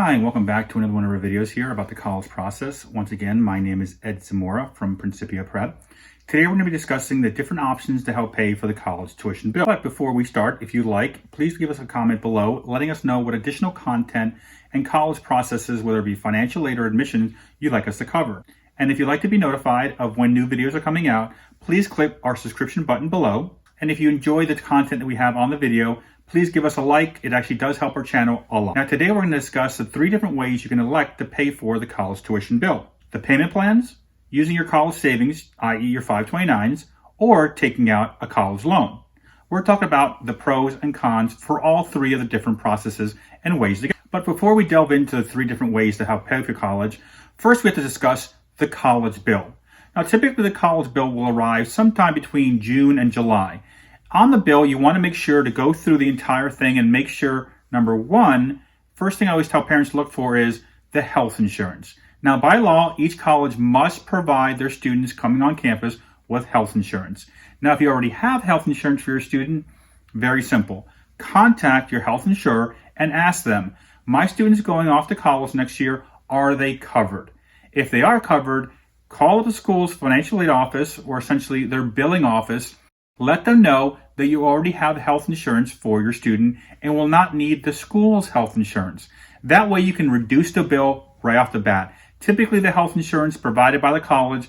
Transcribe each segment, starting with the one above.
Hi, and welcome back to another one of our videos here about the college process. Once again, my name is Ed Zamora from Principia Prep. Today we're going to be discussing the different options to help pay for the college tuition bill. But before we start, if you'd like, please give us a comment below letting us know what additional content and college processes, whether it be financial aid or admission, you'd like us to cover. And if you'd like to be notified of when new videos are coming out, please click our subscription button below. And if you enjoy the content that we have on the video, please give us a like. It actually does help our channel a lot. Now today we're going to discuss the 3 different ways you can elect to pay for the college tuition bill. The payment plans, using your college savings, i.e. your 529s, or taking out a college loan. We're talking about the pros and cons for all 3 of the different processes and ways to get. But before we delve into the 3 different ways to help pay for college, first we have to discuss the college bill. Now typically the college bill will arrive sometime between June and July. On the bill, you want to make sure to go through the entire thing and make sure, number 1, first thing I always tell parents to look for is the health insurance. Now, by law, each college must provide their students coming on campus with health insurance. Now, if you already have health insurance for your student, very simple. Contact your health insurer and ask them, my students going off to college next year, are they covered? If they are covered, call the school's financial aid office, or essentially their billing office. Let them know that you already have health insurance for your student and will not need the school's health insurance. That way you can reduce the bill right off the bat. Typically the health insurance provided by the college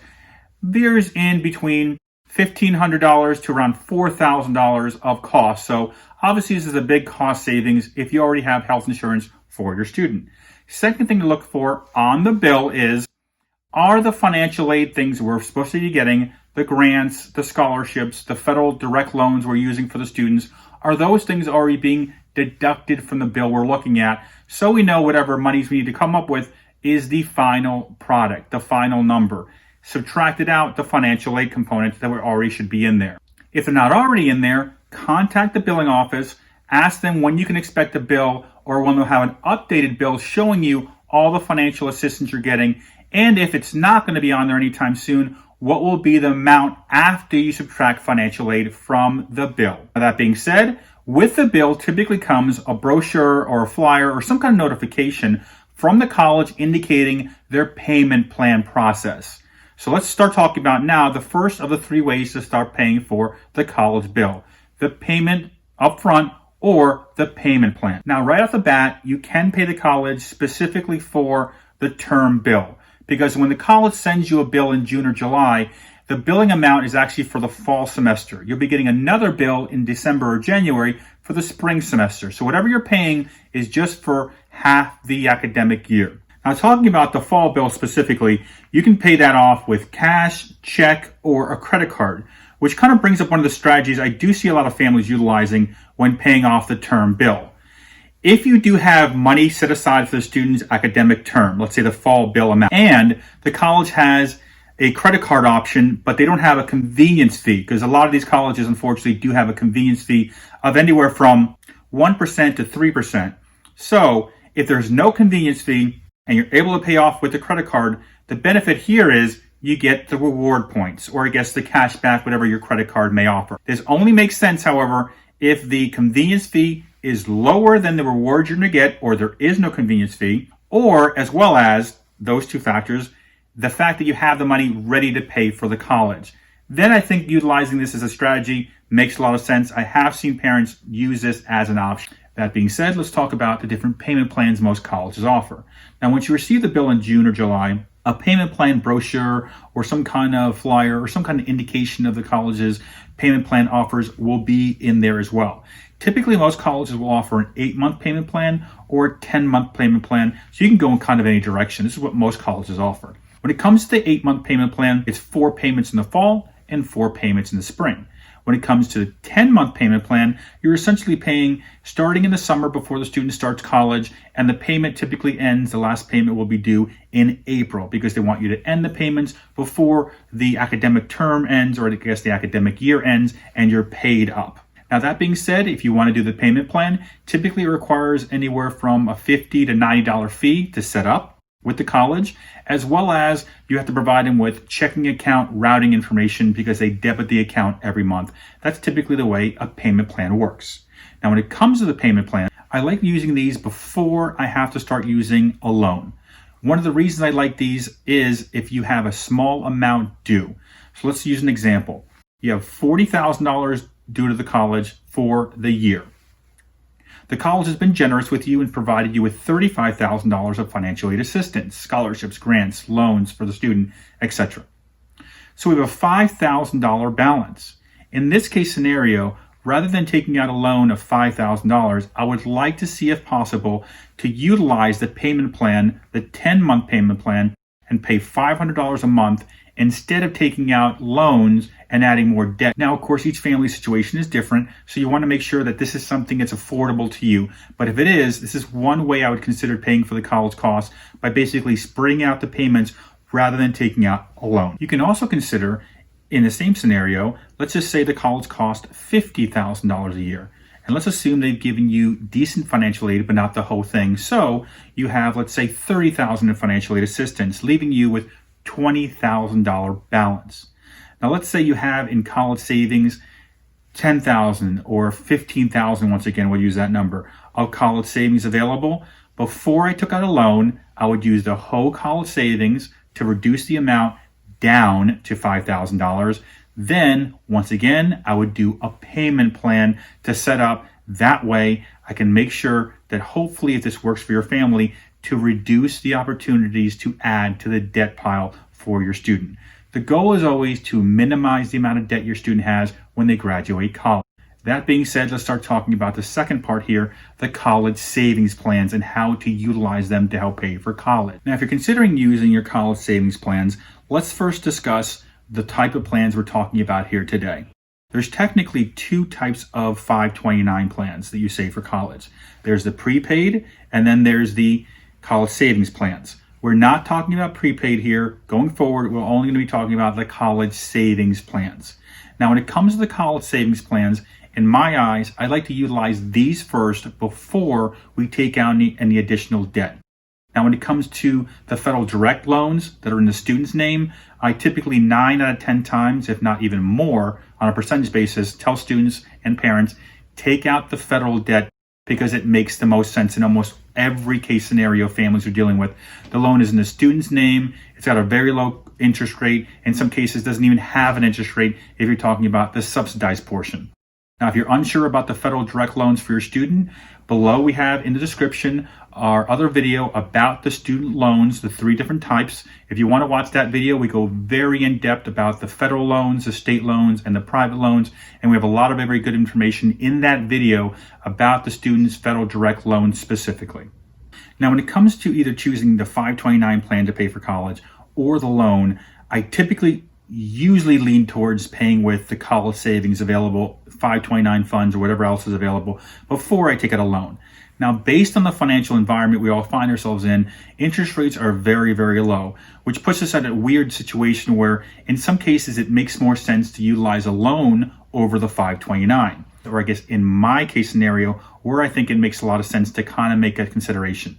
veers in between $1,500 to around $4,000 of cost. So obviously this is a big cost savings if you already have health insurance for your student. Second thing to look for on the bill is, are the financial aid things we're supposed to be getting, the grants, the scholarships, the federal direct loans we're using for the students, are those things already being deducted from the bill we're looking at, so we know whatever monies we need to come up with is the final product, the final number. Subtracted out the financial aid components that already should be in there. If they're not already in there, contact the billing office, ask them when you can expect a bill, or when they'll have an updated bill showing you all the financial assistance you're getting, and if it's not going to be on there anytime soon, what will be the amount after you subtract financial aid from the bill. Now, that being said, with the bill typically comes a brochure or a flyer or some kind of notification from the college indicating their payment plan process. So let's start talking about now the first of the 3 ways to start paying for the college bill: the payment upfront or the payment plan. Now, right off the bat, you can pay the college specifically for the term bill, because when the college sends you a bill in June or July, the billing amount is actually for the fall semester. You'll be getting another bill in December or January for the spring semester. So whatever you're paying is just for half the academic year. Now, talking about the fall bill specifically, you can pay that off with cash, check, or a credit card, which kind of brings up one of the strategies I do see a lot of families utilizing when paying off the term bill. If you do have money set aside for the student's academic term, let's say the fall bill amount, and the college has a credit card option, but they don't have a convenience fee, because a lot of these colleges, unfortunately, do have a convenience fee of anywhere from 1% to 3%. So if there's no convenience fee and you're able to pay off with the credit card, the benefit here is you get the reward points, or I guess the cash back, whatever your credit card may offer. This only makes sense, however, if the convenience fee is lower than the reward you're going to get, or there is no convenience fee, or as well as those 2 factors, the fact that you have the money ready to pay for the college. Then I think utilizing this as a strategy makes a lot of sense. I have seen parents use this as an option. That being said, let's talk about the different payment plans most colleges offer. Now, once you receive the bill in June or July, a payment plan brochure or some kind of flyer or some kind of indication of the college's payment plan offers will be in there as well. Typically, most colleges will offer an 8-month payment plan or a 10-month payment plan, so you can go in kind of any direction. This is what most colleges offer. When it comes to the 8-month payment plan, it's 4 payments in the fall and 4 payments in the spring. When it comes to the 10-month payment plan, you're essentially paying starting in the summer before the student starts college, and the payment typically ends, the last payment will be due in April, because they want you to end the payments before the academic term ends, or I guess the academic year ends, and you're paid up. Now, that being said, if you want to do the payment plan, typically it requires anywhere from a $50 to $90 fee to set up with the college, as well as you have to provide them with checking account routing information because they debit the account every month. That's typically the way a payment plan works. Now, when it comes to the payment plan, I like using these before I have to start using a loan. One of the reasons I like these is if you have a small amount due. So let's use an example. You have $40,000 due to the college for the year. The college has been generous with you and provided you with $35,000 of financial aid assistance, scholarships, grants, loans for the student, etc. So we have a $5,000 balance. In this case scenario, rather than taking out a loan of $5,000, I would like to see if possible to utilize the payment plan, the 10-month payment plan, and pay $500 a month instead of taking out loans and adding more debt. Now, of course, each family situation is different, so you want to make sure that this is something that's affordable to you. But if it is, this is one way I would consider paying for the college costs, by basically spreading out the payments rather than taking out a loan. You can also consider, in the same scenario, let's just say the college cost $50,000 a year. And let's assume they've given you decent financial aid, but not the whole thing. So you have, let's say, $30,000 in financial aid assistance, leaving you with $20,000 balance. Now let's say you have in college savings $10,000 or $15,000, once again we'll use that number, of college savings available. Before I took out a loan, I would use the whole college savings to reduce the amount down to $5,000. Then, once again, I would do a payment plan to set up. That way, I can make sure that hopefully, if this works for your family, to reduce the opportunities to add to the debt pile for your student. The goal is always to minimize the amount of debt your student has when they graduate college. That being said, let's start talking about the second part here, the college savings plans and how to utilize them to help pay for college. Now, if you're considering using your college savings plans, let's first discuss the type of plans we're talking about here today. There's technically two types of 529 plans that you save for college. There's the prepaid, and then there's the college savings plans. We're not talking about prepaid here. Going forward, we're only going to be talking about the college savings plans. Now, when it comes to the college savings plans, in my eyes, I like to utilize these first before we take out any additional debt. Now, when it comes to the federal direct loans that are in the student's name, I typically 9 out of 10 times, if not even more, on a percentage basis, tell students and parents, take out the federal debt because it makes the most sense in almost every case scenario families are dealing with. The loan is in the student's name. It's got a very low interest rate. In some cases, doesn't even have an interest rate if you're talking about the subsidized portion. Now, if you're unsure about the federal direct loans for your student, below we have in the description our other video about the student loans, the 3 different types. If you want to watch that video, we go very in depth about the federal loans, the state loans, and the private loans. And we have a lot of very good information in that video about the student's federal direct loans specifically. Now, when it comes to either choosing the 529 plan to pay for college or the loan, I typically usually lean towards paying with the college savings available, 529 funds or whatever else is available before I take out a loan. Now, based on the financial environment we all find ourselves in, interest rates are very, very low, which puts us at a weird situation where in some cases it makes more sense to utilize a loan over the 529. Or I guess in my case scenario, where I think it makes a lot of sense to kind of make a consideration.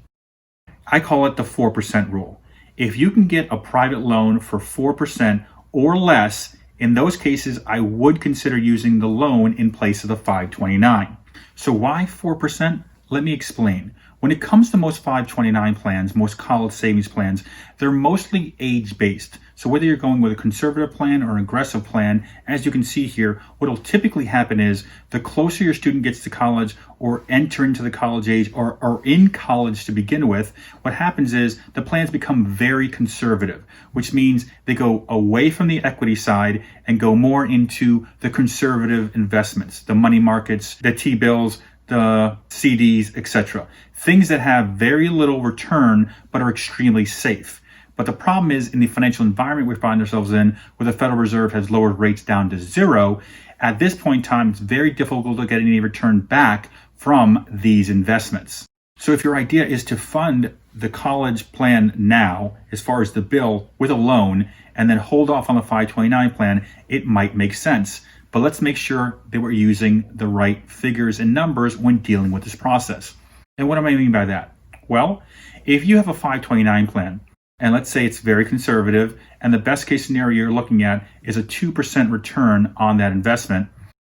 I call it the 4% rule. If you can get a private loan for 4% or less, in those cases, I would consider using the loan in place of the 529. So why 4%? Let me explain. When it comes to most 529 plans, most college savings plans, they're mostly age-based. So whether you're going with a conservative plan or an aggressive plan, as you can see here, what will typically happen is the closer your student gets to college or enter into the college age or are in college to begin with, what happens is the plans become very conservative, which means they go away from the equity side and go more into the conservative investments, the money markets, the T-bills, the CDs, etc. Things that have very little return but are extremely safe. But the problem is in the financial environment we find ourselves in, where the Federal Reserve has lowered rates down to 0, at this point in time, it's very difficult to get any return back from these investments. So if your idea is to fund the college plan now, as far as the bill, with a loan, and then hold off on the 529 plan, it might make sense. But let's make sure that we're using the right figures and numbers when dealing with this process. And what do I mean by that? Well, if you have a 529 plan, and let's say it's very conservative, and the best case scenario you're looking at is a 2% return on that investment,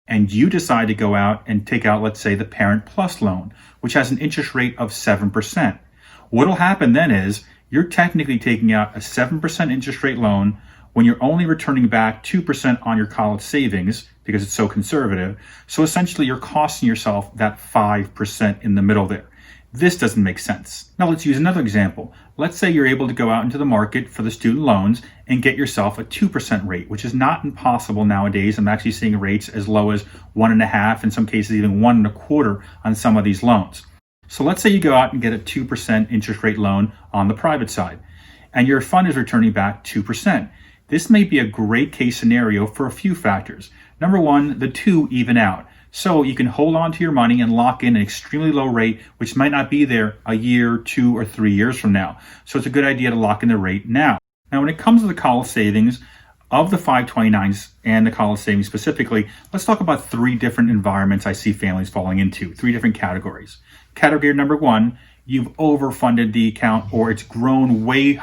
and you decide to go out and take out, let's say, the Parent Plus loan, which has an interest rate of 7%. What'll happen then is you're technically taking out a 7% interest rate loan when you're only returning back 2% on your college savings because it's so conservative. So essentially you're costing yourself that 5% in the middle there. This doesn't make sense. Now let's use another example. Let's say you're able to go out into the market for the student loans and get yourself a 2% rate, which is not impossible nowadays. I'm actually seeing rates as low as 1.5%, in some cases even 1.25% on some of these loans. So let's say you go out and get a 2% interest rate loan on the private side, and your fund is returning back 2%. This may be a great case scenario for a few factors. Number one, the two even out. So you can hold on to your money and lock in an extremely low rate, which might not be there a year, 2 or 3 years from now. So it's a good idea to lock in the rate now. Now, when it comes to the college savings of the 529s and the college savings specifically, let's talk about 3 different environments I see families falling into, 3 different categories. Category number 1, you've overfunded the account, or it's grown way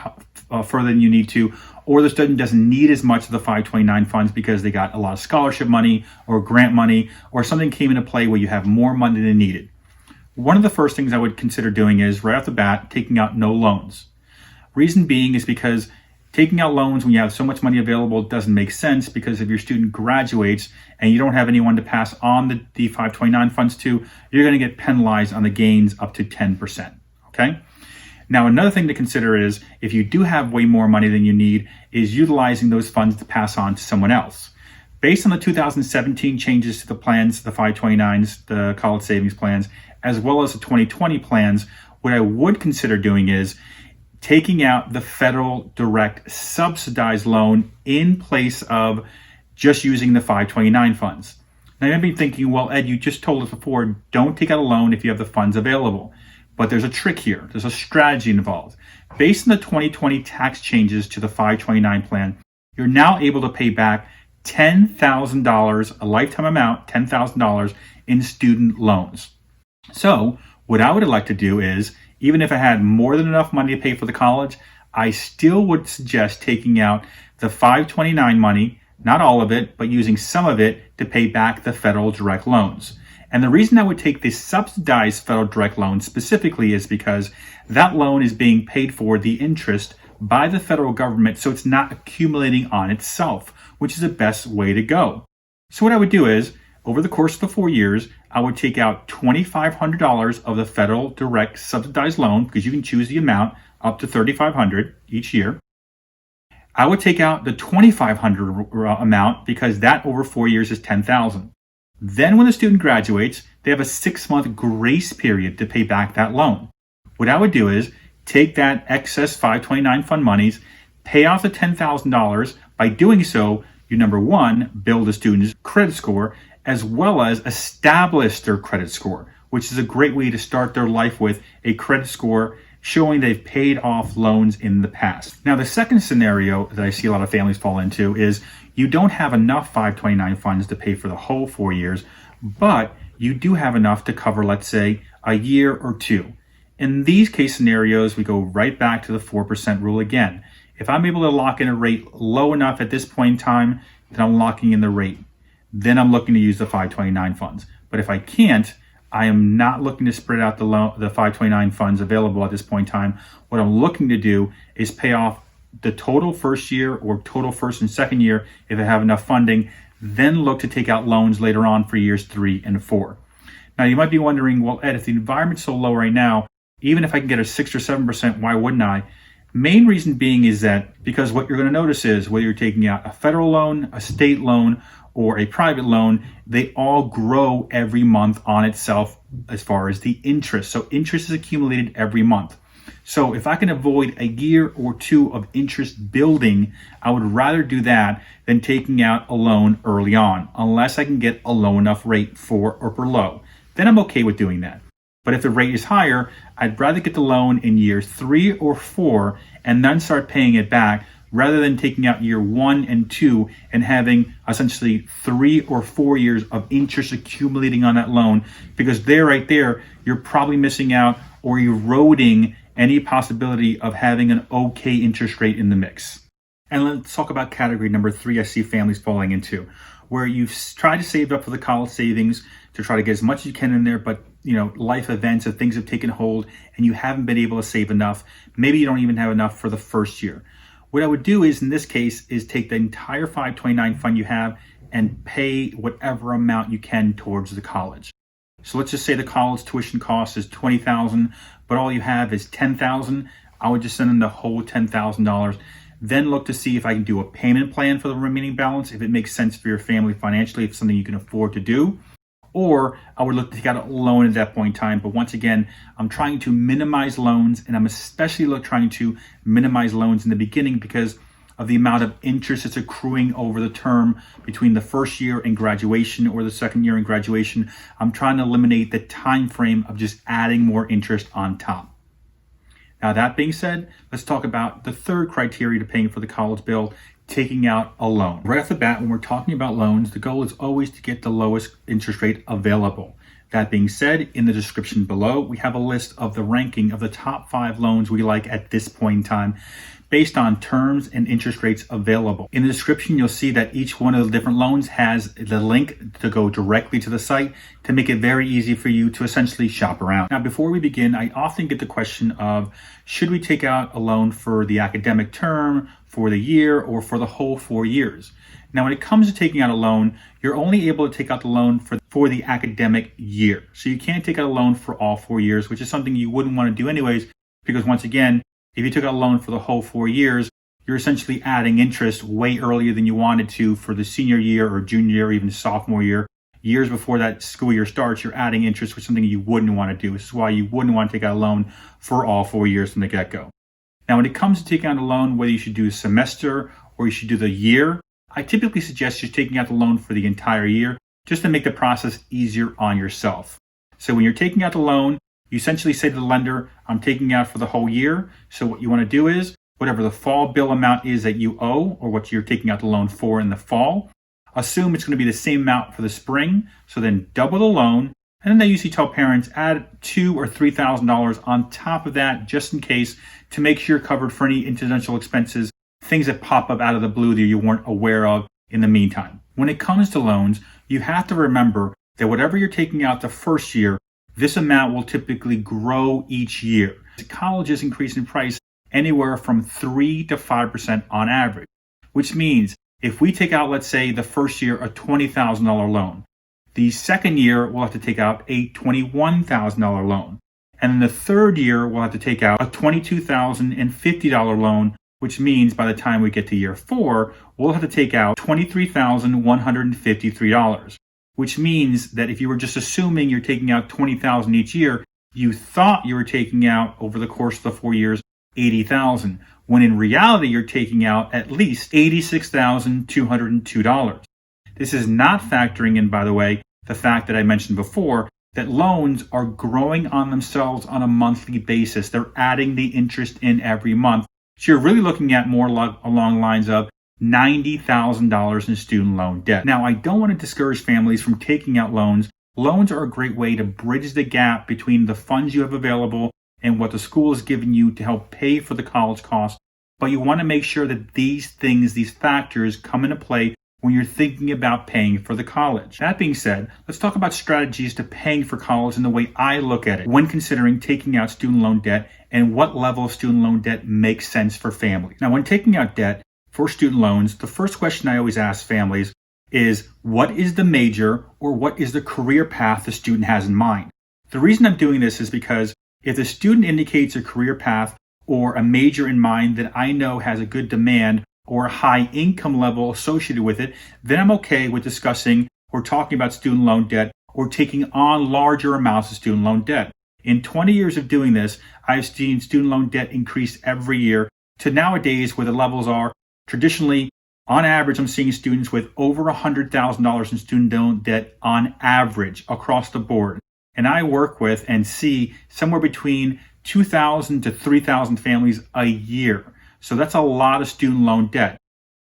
further than you need to, or the student doesn't need as much of the 529 funds because they got a lot of scholarship money or grant money, or something came into play where you have more money than needed. One of the first things I would consider doing is, right off the bat, taking out no loans. Reason being is because taking out loans when you have so much money available doesn't make sense, because if your student graduates and you don't have anyone to pass on the 529 funds to, you're going to get penalized on the gains up to 10%. Okay? Now, another thing to consider is, if you do have way more money than you need, is utilizing those funds to pass on to someone else. Based on the 2017 changes to the plans, the 529s, the college savings plans, as well as the 2020 plans, what I would consider doing is taking out the federal direct subsidized loan in place of just using the 529 funds. Now, you might be thinking, well, Ed, you just told us before, don't take out a loan if you have the funds available. But there's a trick here. There's a strategy involved. Based on the 2020 tax changes to the 529 plan, you're now able to pay back $10,000, a lifetime amount, $10,000 in student loans. So what I would like to do is, even if I had more than enough money to pay for the college, I still would suggest taking out the 529 money, not all of it, but using some of it to pay back the federal direct loans. And the reason I would take this subsidized federal direct loan specifically is because that loan is being paid for, the interest, by the federal government, so it's not accumulating on itself, which is the best way to go. So what I would do is, over the course of the 4 years, I would take out $2,500 of the federal direct subsidized loan, because you can choose the amount up to $3,500 each year. I would take out the $2,500 amount, because that over 4 years is $10,000. Then when the student graduates, they have a 6-month grace period to pay back that loan. What I would do is take that excess 529 fund monies, pay off the $10,000. By doing so, you, number one, build a student's credit score, as well as establish their credit score, which is a great way to start their life with a credit score showing they've paid off loans in the past. Now, the second scenario that I see a lot of families fall into is you don't have enough 529 funds to pay for the whole 4 years, but you do have enough to cover, let's say, a year or 2. In these case scenarios, we go right back to the 4% rule again. If I'm able to lock in a rate low enough at this point in time, then I'm locking in the rate. Then I'm looking to use the 529 funds. But if I can't, I am not looking to spread out the 529 funds available at this point in time. What I'm looking to do is pay off the total first year or total first and second year if I have enough funding, then look to take out loans later on for years 3 and 4. Now, you might be wondering, well, Ed, if the environment's so low right now, even if I can get a 6 or 7%, why wouldn't I? Main reason being is that because what you're going to notice is whether you're taking out a federal loan, a state loan, or a private loan, they all grow every month on itself as far as the interest. So interest is accumulated every month. So if I can avoid a year or 2 of interest building, I would rather do that than taking out a loan early on, unless I can get a low enough rate for or below. Then I'm okay with doing that. But if the rate is higher, I'd rather get the loan in year 3 or 4 and then start paying it back, rather than taking out year 1 and 2 and having essentially 3 or 4 years of interest accumulating on that loan, because right there, you're probably missing out or eroding any possibility of having an okay interest rate in the mix. And let's talk about category number 3 I see families falling into. where you've tried to save up for the college savings to try to get as much as you can in there, but life events and things have taken hold and you haven't been able to save enough. Maybe you don't even have enough for the first year. What I would do is, in this case, is take the entire 529 fund you have and pay whatever amount you can towards the college. So let's just say the college tuition cost is $20,000, but all you have is $10,000. I would just send them the whole $10,000. Then look to see if I can do a payment plan for the remaining balance, if it makes sense for your family financially, if it's something you can afford to do. Or I would look to take out a loan at that point in time. But once again, I'm trying to minimize loans, and I'm especially trying to minimize loans in the beginning because of the amount of interest that's accruing over the term between the first year and graduation or the second year and graduation. I'm trying to eliminate the time frame of just adding more interest on top. Now, that being said, let's talk about the third criteria to paying for the college bill, taking out a loan. Right off the bat, when we're talking about loans, the goal is always to get the lowest interest rate available. That being said, in the description below, we have a list of the ranking of the top 5 loans we like at this point in time, based on terms and interest rates available. In the description, you'll see that each one of the different loans has the link to go directly to the site to make it very easy for you to essentially shop around. Now, before we begin, I often get the question of, should we take out a loan for the academic term, for the year, or for the whole 4 years? Now, when it comes to taking out a loan, you're only able to take out the loan for the academic year. So you can't take out a loan for all 4 years, which is something you wouldn't want to do anyways, because once again, if you took out a loan for the whole 4 years, you're essentially adding interest way earlier than you wanted to for the senior year or junior year, or even sophomore year. Years before that school year starts, you're adding interest, which is something you wouldn't want to do. This is why you wouldn't want to take out a loan for all 4 years from the get-go. Now, when it comes to taking out a loan, whether you should do a semester or you should do the year, I typically suggest just taking out the loan for the entire year, just to make the process easier on yourself. So when you're taking out the loan, you essentially say to the lender, I'm taking out for the whole year. So what you want to do is, whatever the fall bill amount is that you owe, or what you're taking out the loan for in the fall, assume it's going to be the same amount for the spring. So then double the loan. And then they usually tell parents, add $2,000 or $3,000 on top of that, just in case, to make sure you're covered for any incidental expenses, things that pop up out of the blue that you weren't aware of in the meantime. When it comes to loans, you have to remember that whatever you're taking out the first year, this amount will typically grow each year. Colleges increase in price anywhere from 3 to 5% on average, which means if we take out, let's say, the first year a $20,000 loan, the second year we'll have to take out a $21,000 loan. And in the third year, we'll have to take out a $22,050 loan, which means by the time we get to year 4, we'll have to take out $23,153. Which means that if you were just assuming you're taking out $20,000 each year, you thought you were taking out over the course of the 4 years $80,000, when in reality you're taking out at least $86,202. This is not factoring in, by the way, the fact that I mentioned before that loans are growing on themselves on a monthly basis. They're adding the interest in every month. So you're really looking at more along the lines of $90,000 in student loan debt. Now, I don't want to discourage families from taking out loans. Loans are a great way to bridge the gap between the funds you have available and what the school is giving you to help pay for the college costs. But you want to make sure that these factors come into play when you're thinking about paying for the college. That being said, let's talk about strategies to paying for college and the way I look at it when considering taking out student loan debt and what level of student loan debt makes sense for families. Now, when taking out debt for student loans, the first question I always ask families is, what is the major or what is the career path the student has in mind? The reason I'm doing this is because if the student indicates a career path or a major in mind that I know has a good demand or a high income level associated with it, then I'm okay with discussing or talking about student loan debt or taking on larger amounts of student loan debt. In 20 years of doing this, I've seen student loan debt increase every year to nowadays where the levels are traditionally, on average, I'm seeing students with over $100,000 in student loan debt on average across the board. And I work with and see somewhere between 2,000 to 3,000 families a year. So that's a lot of student loan debt.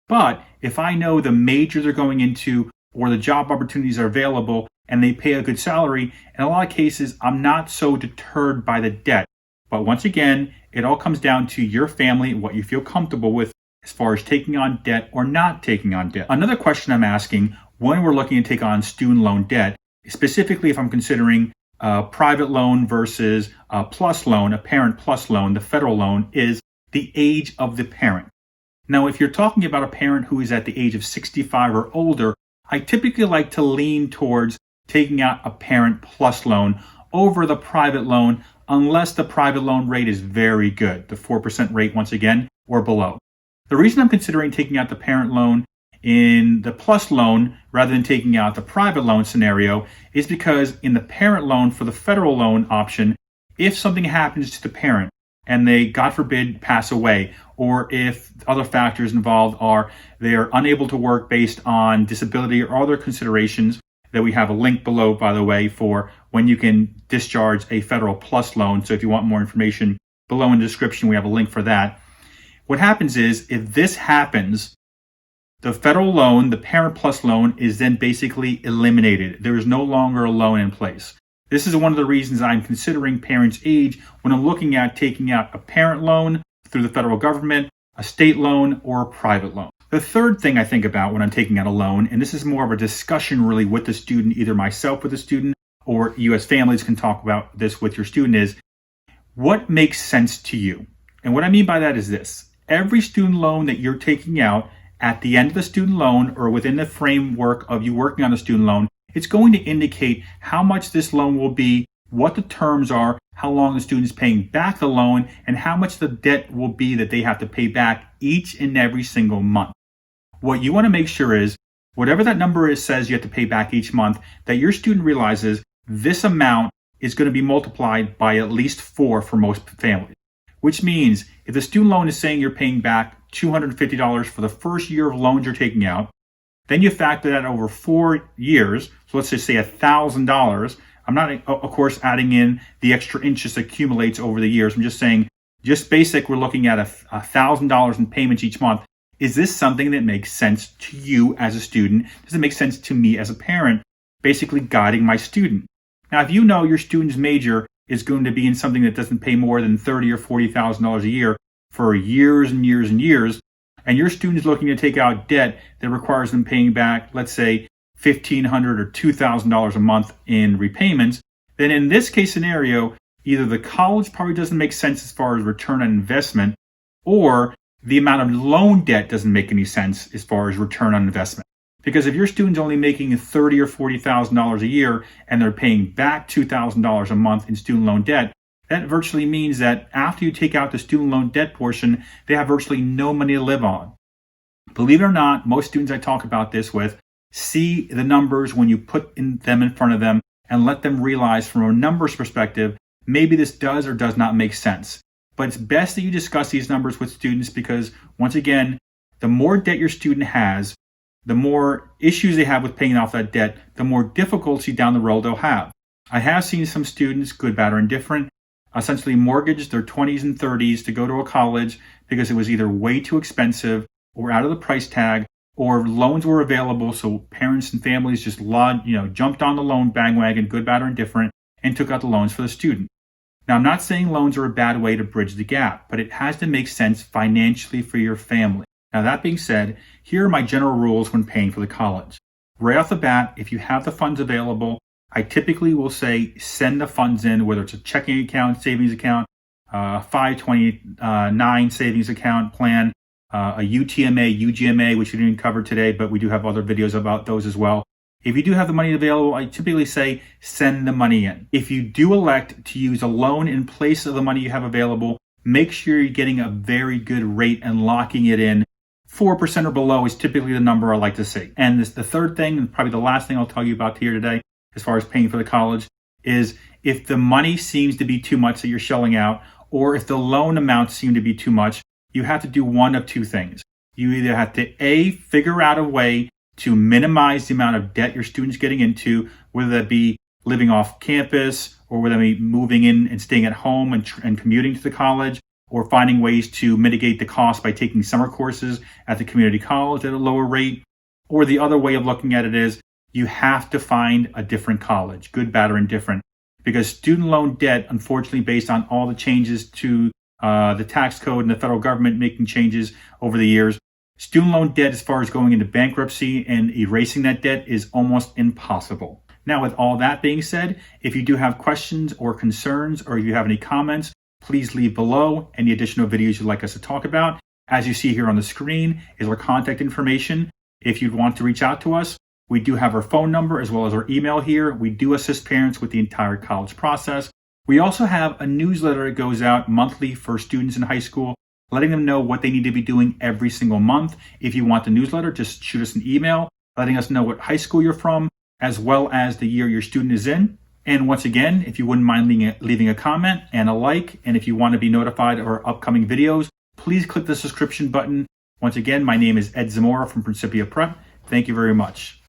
But if I know the major they're going into or the job opportunities are available and they pay a good salary, in a lot of cases, I'm not so deterred by the debt. But once again, it all comes down to your family and what you feel comfortable with as far as taking on debt or not taking on debt. Another question I'm asking, when we're looking to take on student loan debt, specifically if I'm considering a private loan versus a plus loan, a parent plus loan, the federal loan, is the age of the parent. Now, if you're talking about a parent who is at the age of 65 or older, I typically like to lean towards taking out a parent plus loan over the private loan, unless the private loan rate is very good, the 4% rate once again, or below. The reason I'm considering taking out the parent loan in the plus loan rather than taking out the private loan scenario is because in the parent loan for the federal loan option, if something happens to the parent and they, God forbid, pass away, or if other factors involved are they're unable to work based on disability or other considerations, that we have a link below, by the way, for when you can discharge a federal plus loan. So if you want more information, below in the description, we have a link for that. What happens is, if this happens, the federal loan, the parent plus loan, is then basically eliminated. There is no longer a loan in place. This is one of the reasons I'm considering parents' age when I'm looking at taking out a parent loan through the federal government, a state loan, or a private loan. The third thing I think about when I'm taking out a loan, and this is more of a discussion really with the student, either myself with the student or you as families can talk about this with your student, is what makes sense to you? And what I mean by that is this. Every student loan that you're taking out at the end of the student loan or within the framework of you working on the student loan, it's going to indicate how much this loan will be, what the terms are, how long the student is paying back the loan, and how much the debt will be that they have to pay back each and every single month. What you want to make sure is, whatever that number is says you have to pay back each month, that your student realizes this amount is going to be multiplied by at least 4 for most families. Which means if the student loan is saying you're paying back $250 for the first year of loans you're taking out, then you factor that over 4 years. So let's just say $1,000. I'm not, of course, adding in the extra interest that accumulates over the years. I'm just saying, just basic, we're looking at $1,000 in payments each month. Is this something that makes sense to you as a student? Does it make sense to me as a parent, basically guiding my student? Now, if you know your student's major is going to be in something that doesn't pay more than $30,000 or $40,000 a year for years and years and years, and your student is looking to take out debt that requires them paying back, let's say, $1,500 or $2,000 a month in repayments, then in this case scenario, either the college probably doesn't make sense as far as return on investment, or the amount of loan debt doesn't make any sense as far as return on investment. Because if your student's only making $30,000 or $40,000 a year and they're paying back $2,000 a month in student loan debt, that virtually means that after you take out the student loan debt portion, they have virtually no money to live on. Believe it or not, most students I talk about this with see the numbers when you put them in front of them and let them realize from a numbers perspective, maybe this does or does not make sense. But it's best that you discuss these numbers with students because, once again, the more debt your student has, the more issues they have with paying off that debt, the more difficulty down the road they'll have. I have seen some students, good, bad, or indifferent, essentially mortgage their 20s and 30s to go to a college because it was either way too expensive or out of the price tag, or loans were available, so parents and families just jumped on the loan bandwagon, good, bad, or indifferent, and took out the loans for the student. Now, I'm not saying loans are a bad way to bridge the gap, but it has to make sense financially for your family. Now, that being said, here are my general rules when paying for the college. Right off the bat, if you have the funds available, I typically will say send the funds in, whether it's a checking account, savings account, 529 savings account plan, a UTMA, UGMA, which we didn't cover today, but we do have other videos about those as well. If you do have the money available, I typically say send the money in. If you do elect to use a loan in place of the money you have available, make sure you're getting a very good rate and locking it in. 4% or below is typically the number I like to see. And the third thing, and probably the last thing I'll tell you about here today, as far as paying for the college, is if the money seems to be too much that you're shelling out, or if the loan amounts seem to be too much, you have to do one of two things. You either have to figure out a way to minimize the amount of debt your student's getting into, whether that be living off campus, or whether that be moving in and staying at home and commuting to the college, or finding ways to mitigate the cost by taking summer courses at the community college at a lower rate. Or the other way of looking at it is you have to find a different college, good, bad, or indifferent, because student loan debt, unfortunately, based on all the changes to the tax code and the federal government making changes over the years, Student loan debt, as far as going into bankruptcy and erasing that debt, is almost impossible. Now, with all that being said, if you do have questions or concerns, or if you have any comments, please leave below any additional videos you'd like us to talk about. As you see here on the screen is our contact information. If you'd want to reach out to us, we do have our phone number as well as our email here. We do assist parents with the entire college process. We also have a newsletter that goes out monthly for students in high school, letting them know what they need to be doing every single month. If you want the newsletter, just shoot us an email, letting us know what high school you're from, as well as the year your student is in. And once again, if you wouldn't mind leaving a comment and a like, and if you want to be notified of our upcoming videos, please click the subscription button. Once again, my name is Ed Zamora from Principia Prep. Thank you very much.